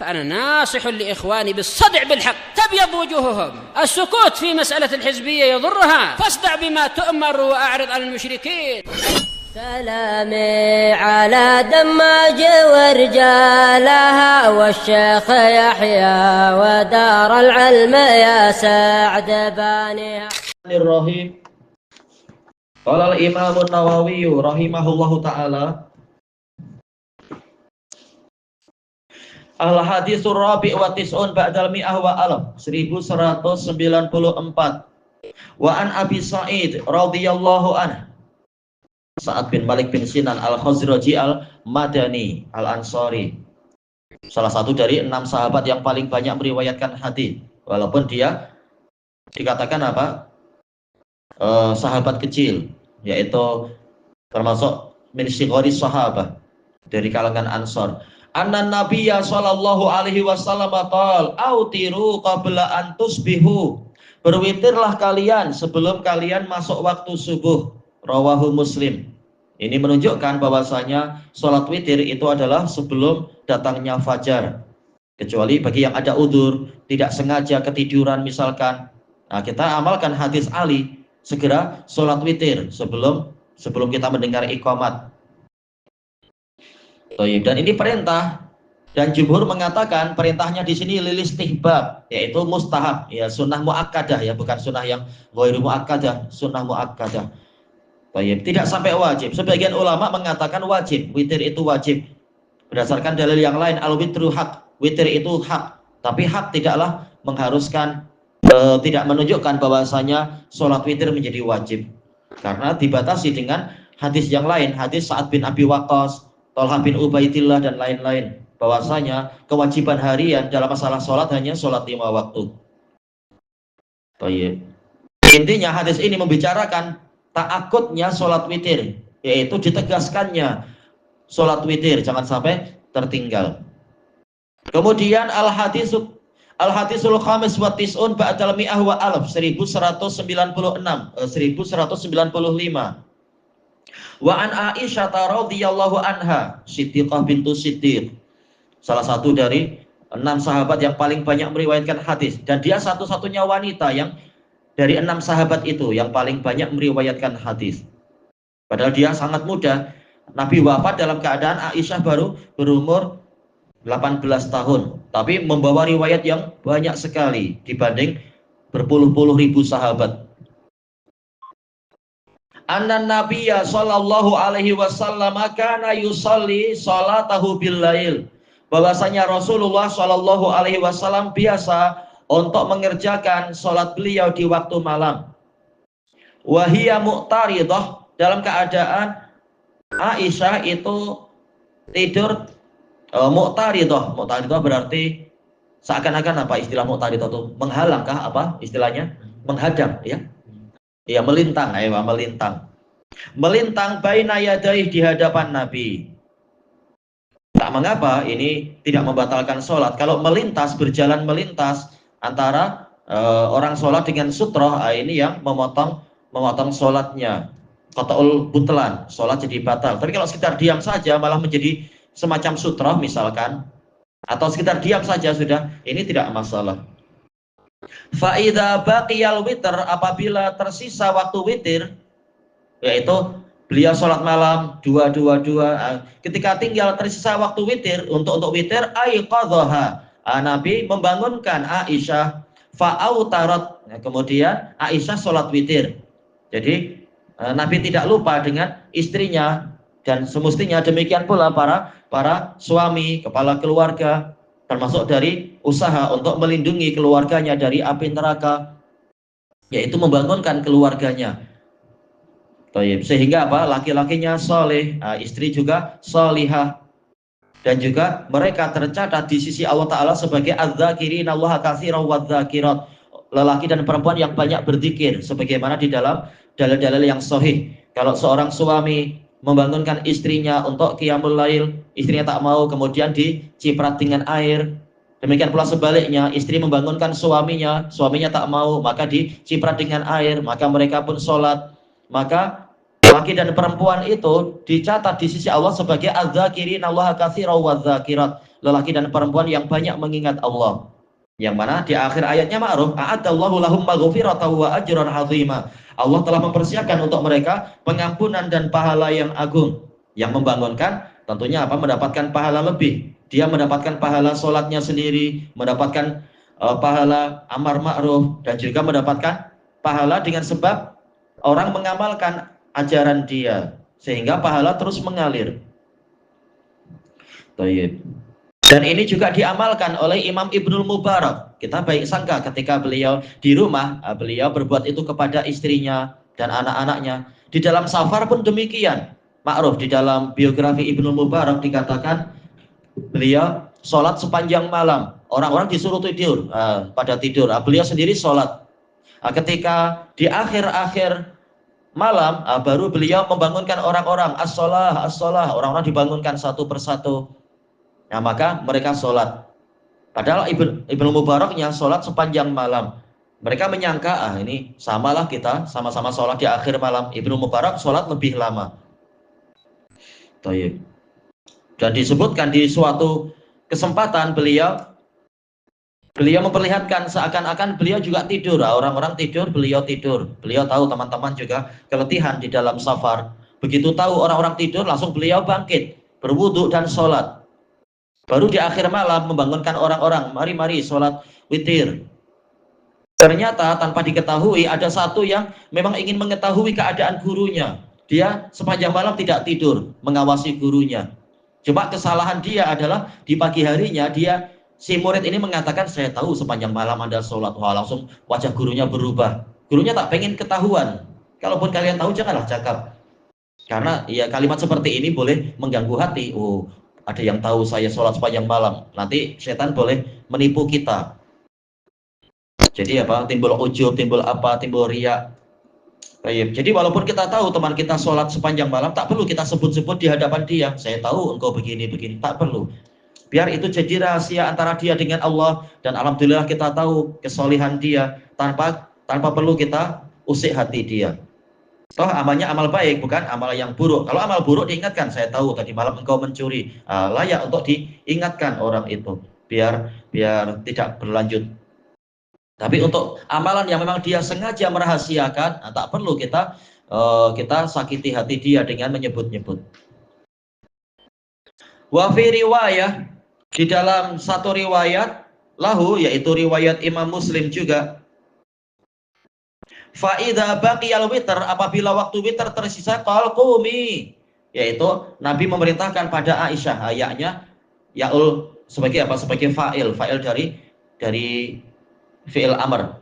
فأنا ناصح لإخواني بالصدع بالحق تبيض وجوههم. السكوت في مسألة الحزبية يضرها، فاصدع بما تؤمر وأعرض عن المشركين. سلامي على دماج ورجالها والشيخ يحيى ودار العلم يا سعد بانيها. الرحيم. قال الإمام النووي رحمه الله تعالى Al-Hadithur Rabi' wa Tis'un ba'dal mi'ah wa alaf 1194. Wa an Abi Sa'id radhiyallahu anhu Sa'ad bin Malik bin Sinan Al-Khazraji Al-Madani Al-Ansari, salah satu dari 6 sahabat yang paling banyak meriwayatkan hadis, walaupun dia dikatakan sahabat kecil, yaitu termasuk min sigharis sahabah, dari kalangan Ansor. Anna Nabiyya sallallahu alaihi wasallam qala autiru qabla an tusbihu, berwitirlah kalian sebelum kalian masuk waktu subuh. Rawahu Muslim. Ini menunjukkan bahwasanya sholat witir itu adalah sebelum datangnya fajar, kecuali bagi yang ada udzur, tidak sengaja ketiduran misalkan. Nah, kita amalkan hadis Ali, segera sholat witir sebelum kita mendengar iqamat. Dan ini perintah, dan jumhur mengatakan perintahnya di sini lil istihbab, yaitu mustahab, ya sunnah muakkadah, ya bukan sunnah yang ghairu muakkadah, sunnah muakkadah. Tidak sampai wajib. Sebagian ulama mengatakan wajib, witir itu wajib berdasarkan dalil yang lain. Al witru hak, witir itu hak, tapi hak tidaklah mengharuskan, tidak menunjukkan bahwasanya sholat witir menjadi wajib, karena dibatasi dengan hadis yang lain, hadis Sa'ad bin Abi Waqqas, Thalhah bin Ubaidillah dan lain-lain, bahwasanya kewajiban harian dalam masalah sholat hanya sholat 5 waktu. Intinya hadis ini membicarakan ta'akudnya sholat witir, yaitu ditegaskannya sholat witir jangan sampai tertinggal. Kemudian al-hadisul khamis wa tis'un ba'dal mi'ah wa alaf 1195. Wa an Aisyah radhiyallahu anha Siddiqah bintu Siddiq, salah satu dari 6 sahabat yang paling banyak meriwayatkan hadis, dan dia satu-satunya wanita yang dari 6 sahabat itu yang paling banyak meriwayatkan hadis. Padahal dia sangat muda. Nabi wafat dalam keadaan Aisyah baru berumur 18 tahun, tapi membawa riwayat yang banyak sekali dibanding berpuluh-puluh ribu sahabat. Anna Nabiyya sallallahu alaihi wasallam kana yusalli salatahu bil-lail, bahwasanya Rasulullah sallallahu alaihi wasallam biasa untuk mengerjakan sholat beliau di waktu malam. Wahiyya mu'taridah, dalam keadaan Aisyah itu tidur mu'taridah. Mu'taridah berarti seakan-akan apa istilah mu'taridah itu? Menghalangkah apa istilahnya? Menghadang, ya? Ya, melintang, melintang. Melintang baina yadayhi, di hadapan Nabi. Tak mengapa, ini tidak membatalkan sholat. Kalau melintas, berjalan melintas antara orang sholat dengan sutroh, ini yang memotong sholatnya, qat'ul butlan, sholat jadi batal. Tapi kalau sekitar diam saja malah menjadi semacam sutroh misalkan, atau sekitar diam saja sudah, ini tidak masalah. Fa'idha baqiyal witr, apabila tersisa waktu witir, yaitu beliau sholat malam 2-2-2, ketika tinggal tersisa waktu witir untuk witir, aiqadhaha, Nabi membangunkan Aisyah, fa'autarat, kemudian Aisyah sholat witir. Jadi Nabi tidak lupa dengan istrinya, dan semestinya demikian pula para suami, kepala keluarga, termasuk dari usaha untuk melindungi keluarganya dari api neraka, yaitu membangunkan keluarganya. Sehingga apa? Laki-lakinya soleh, istri juga solihah, dan juga mereka tercatat di sisi Allah Ta'ala sebagai adz-dzakirin Allah katsiran wadz-dzakirat, lelaki dan perempuan yang banyak berzikir, sebagaimana di dalam dalil-dalil yang sahih. Kalau seorang suami membangunkan istrinya untuk qiyamul lail, istrinya tak mau, kemudian diciprat dengan air. Demikian pula sebaliknya, istri membangunkan suaminya, suaminya tak mau, maka diciprat dengan air, maka mereka pun sholat. Maka laki dan perempuan itu dicatat di sisi Allah sebagai adz-dzakirin Allah katsiran wadz-dzakirat, lelaki dan perempuan yang banyak mengingat Allah. Yang mana di akhir ayatnya ma'ruf, a'adallahu lahum maghfiratan wa ajran 'azima. Allah telah mempersiapkan untuk mereka pengampunan dan pahala yang agung. Yang membangunkan tentunya apa? Mendapatkan pahala lebih. Dia mendapatkan pahala sholatnya sendiri, mendapatkan pahala amar ma'ruf, dan juga mendapatkan pahala dengan sebab orang mengamalkan ajaran dia, sehingga pahala terus mengalir. Dan ini juga diamalkan oleh Imam Ibnul Mubarak. Kita baik sangka ketika beliau di rumah, beliau berbuat itu kepada istrinya dan anak-anaknya. Di dalam safar pun demikian. Ma'ruf, di dalam biografi Ibnul Mubarak dikatakan beliau sholat sepanjang malam. Orang-orang disuruh tidur, pada tidur. Beliau sendiri sholat. Ketika di akhir-akhir malam, baru beliau membangunkan orang-orang. As-sholah, as-sholah. Orang-orang dibangunkan satu persatu. Nah, maka mereka sholat. Padahal Ibnu Mubaraknya sholat sepanjang malam. Mereka menyangka, ini samalah kita, sama-sama sholat di akhir malam. Ibnu Mubarak sholat lebih lama. Dan disebutkan di suatu kesempatan beliau memperlihatkan seakan-akan beliau juga tidur. Orang-orang tidur, beliau tidur. Beliau tahu teman-teman juga keletihan di dalam safar. Begitu tahu orang-orang tidur, langsung beliau bangkit, berwudu dan sholat. Baru di akhir malam membangunkan orang-orang, mari sholat witir. Ternyata tanpa diketahui ada satu yang memang ingin mengetahui keadaan gurunya. Dia sepanjang malam tidak tidur, mengawasi gurunya. Cuma kesalahan dia adalah di pagi harinya si murid ini mengatakan, saya tahu sepanjang malam Anda sholat. Wah, langsung wajah gurunya berubah. Gurunya tak pengen ketahuan. Kalaupun kalian tahu janganlah cakap. Karena ya kalimat seperti ini boleh mengganggu hati. Oh, ada yang tahu saya sholat sepanjang malam. Nanti setan boleh menipu kita. Jadi apa? Timbul ujub, timbul apa? Timbul riya. Jadi walaupun kita tahu teman kita sholat sepanjang malam, tak perlu kita sebut-sebut di hadapan dia. Saya tahu engkau begini-begini. Tak perlu. Biar itu jadi rahasia antara dia dengan Allah. Dan alhamdulillah kita tahu kesolihan dia. Tanpa perlu kita usik hati dia. Toh amalnya amal baik, bukan amal yang buruk. Kalau amal buruk diingatkan, saya tahu tadi malam engkau mencuri. Layak untuk diingatkan orang itu, biar tidak berlanjut. Tapi untuk amalan yang memang dia sengaja merahasiakan, tak perlu kita sakiti hati dia dengan menyebut-nyebut. Wa fi riwayah, di dalam satu riwayat lahu, yaitu riwayat Imam Muslim juga. Fa'idha baqiyal witr, apabila waktu witr tersisa, qal qumi, yaitu Nabi memerintahkan pada Aisyah, ayahnya Yaul sebagai apa? Sebagai fa'il dari fi'il amr.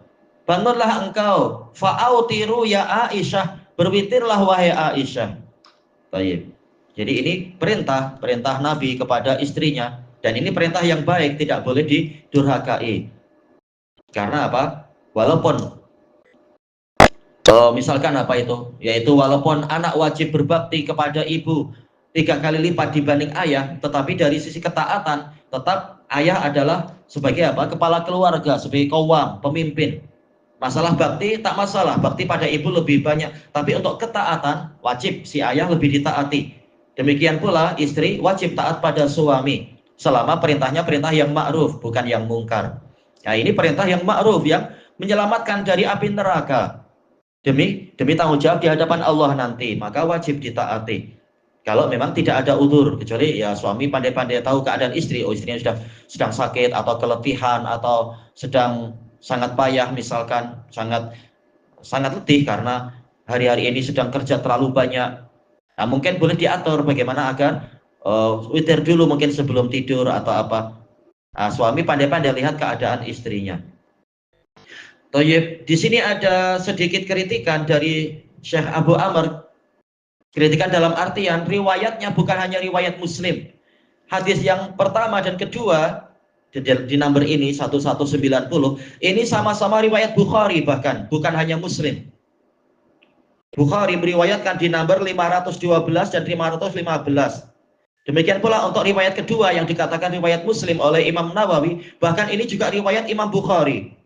Bangunlah engkau, fa'autiru ya Aisyah, berwitirlah wahai Aisyah. Baik. Jadi ini perintah Nabi kepada istrinya, dan ini perintah yang baik, tidak boleh didurhakai. Karena apa? Walaupun misalkan apa itu? Yaitu walaupun anak wajib berbakti kepada ibu 3 kali lipat dibanding ayah, tetapi dari sisi ketaatan tetap ayah adalah sebagai apa? Kepala keluarga, sebagai qawwam, pemimpin. Masalah bakti tak masalah, bakti pada ibu lebih banyak, tapi untuk ketaatan wajib si ayah lebih ditaati. Demikian pula istri wajib taat pada suami selama perintahnya perintah yang ma'ruf, bukan yang mungkar. Nah, ini perintah yang ma'ruf yang menyelamatkan dari api neraka. Demi tanggung jawab di hadapan Allah nanti, maka wajib ditaati. Kalau memang tidak ada udzur, kecuali ya suami pandai-pandai tahu keadaan istri, istrinya sedang sakit atau keletihan atau sedang sangat payah, misalkan sangat letih karena hari-hari ini sedang kerja terlalu banyak. Nah, mungkin boleh diatur bagaimana agar witir dulu mungkin sebelum tidur atau apa. Nah, suami pandai-pandai lihat keadaan istrinya. Toyib, di sini ada sedikit kritikan dari Syekh Abu Amr. Kritikan dalam artian riwayatnya bukan hanya riwayat Muslim. Hadis yang pertama dan kedua di nomor ini 1190 ini sama-sama riwayat Bukhari, bahkan bukan hanya Muslim. Bukhari meriwayatkan di nomor 512 dan 515. Demikian pula untuk riwayat kedua yang dikatakan riwayat Muslim oleh Imam Nawawi, bahkan ini juga riwayat Imam Bukhari.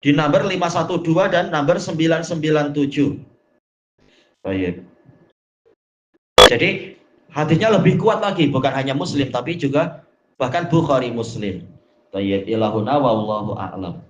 Di nomor 512 dan nomor 997. Baik. Jadi hadisnya lebih kuat lagi, bukan hanya Muslim tapi juga Bahkan Bukhari Muslim. Tayyib ilahuna wallahu a'lam.